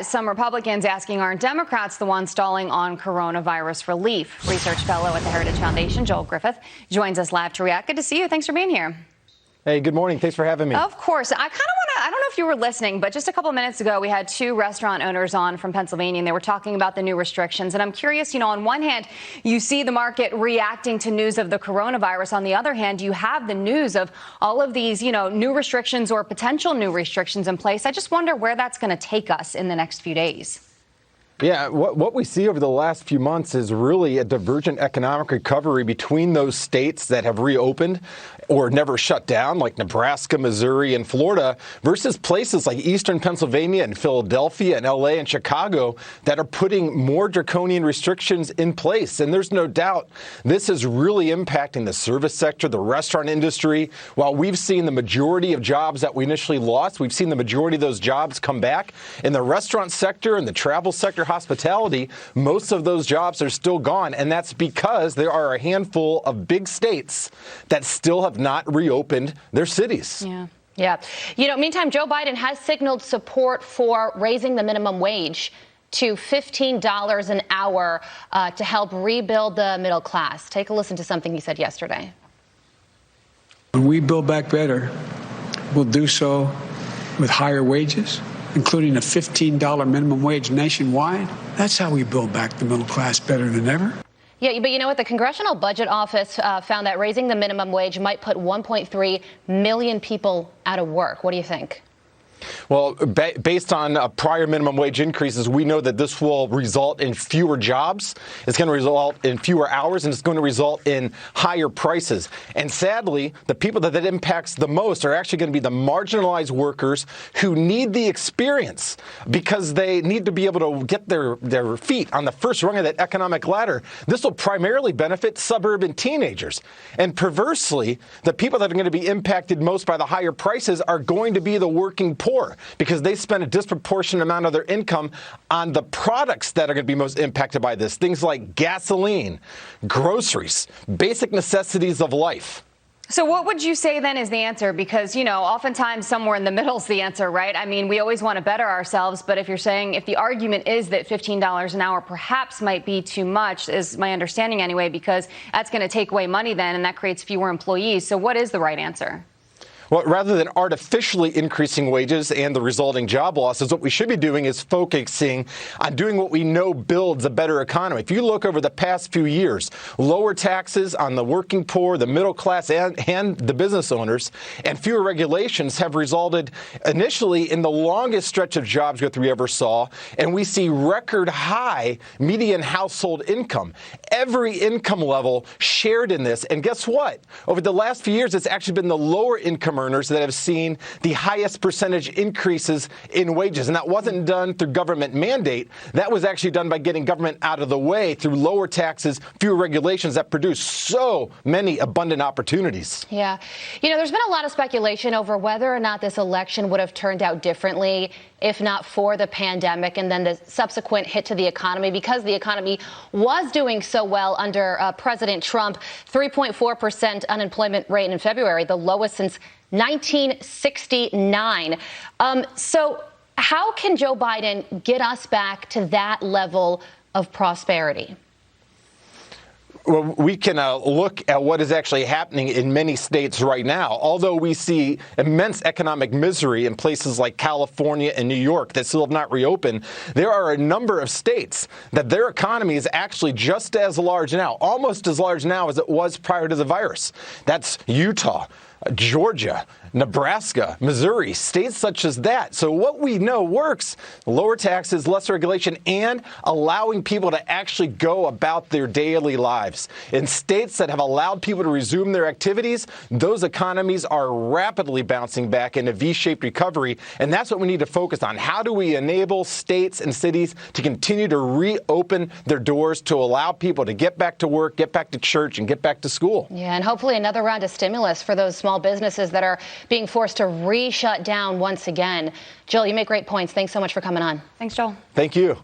Some Republicans asking, aren't Democrats the ones stalling on coronavirus relief? Research fellow at the Heritage Foundation, Joel Griffith, joins us live to react. Good to see you. Thanks for being here. Hey, good morning. Thanks for having me. Of course. I don't know if you were listening, but just a couple minutes ago, we had two restaurant owners on from Pennsylvania, and they were talking about the new restrictions. And I'm curious, on one hand, you see the market reacting to news of the coronavirus. On the other hand, you have the news of all of these, new restrictions or potential new restrictions in place. I just wonder where that's going to take us in the next few days. Yeah, what we see over the last few months is really a divergent economic recovery between those states that have reopened or never shut down, like Nebraska, Missouri, and Florida, versus places like Eastern Pennsylvania and Philadelphia and LA and Chicago that are putting more draconian restrictions in place. And there's no doubt this is really impacting the service sector, the restaurant industry. While we've seen the majority of jobs that we initially lost, we've seen the majority of those jobs come back. In the restaurant sector and the travel sector, hospitality, most of those jobs are still gone, and that's because there are a handful of big states that still have not reopened their cities. Yeah. Meantime, Joe Biden has signaled support for raising the minimum wage to $15 an hour to help rebuild the middle class. Take a listen to something he said yesterday. When we build back better, we'll do so with higher wages, including a $15 minimum wage nationwide. That's how we build back the middle class better than ever. Yeah, but you know what? The Congressional Budget Office found that raising the minimum wage might put 1.3 million people out of work. What do you think? Well, based on prior minimum wage increases, we know that this will result in fewer jobs. It's going to result in fewer hours, and it's going to result in higher prices. And sadly, the people that impacts the most are actually going to be the marginalized workers who need the experience because they need to be able to get their feet on the first rung of that economic ladder. This will primarily benefit suburban teenagers. And perversely, the people that are going to be impacted most by the higher prices are going to be the working poor, because they spend a disproportionate amount of their income on the products that are going to be most impacted by this. Things like gasoline, groceries, basic necessities of life. So what would you say then is the answer? Because, oftentimes somewhere in the middle is the answer, right? I mean, we always want to better ourselves. But if the argument is that $15 an hour perhaps might be too much, is my understanding anyway, because that's going to take away money then, and that creates fewer employees. So what is the right answer? Well, rather than artificially increasing wages and the resulting job losses, what we should be doing is focusing on doing what we know builds a better economy. If you look over the past few years, lower taxes on the working poor, the middle class, and the business owners, and fewer regulations have resulted initially in the longest stretch of jobs growth we ever saw, and we see record high median household income. Every income level shared in this, and guess what? Over the last few years, it's actually been the lower income earners that have seen the highest percentage increases in wages. And that wasn't done through government mandate. That was actually done by getting government out of the way through lower taxes, fewer regulations that produce so many abundant opportunities. Yeah. There's been a lot of speculation over whether or not this election would have turned out differently if not for the pandemic and then the subsequent hit to the economy, because the economy was doing so well under President Trump. 3.4% unemployment rate in February, the lowest since 1969. So how can Joe Biden get us back to that level of prosperity? Well, we can look at what is actually happening in many states right now. Although we see immense economic misery in places like California and New York that still have not reopened, there are a number of states that their economy is actually just as large now, almost as large now as it was prior to the virus. That's Utah, Georgia, Nebraska, Missouri, states such as that. So what we know works: lower taxes, less regulation, and allowing people to actually go about their daily lives. In states that have allowed people to resume their activities, those economies are rapidly bouncing back in a V-shaped recovery. And that's what we need to focus on. How do we enable states and cities to continue to reopen their doors to allow people to get back to work, get back to church, and get back to school? Yeah, and hopefully another round of stimulus for those small businesses that are being forced to re-shut down once again. Jill, you make great points. Thanks so much for coming on. Thanks, Joel. Thank you.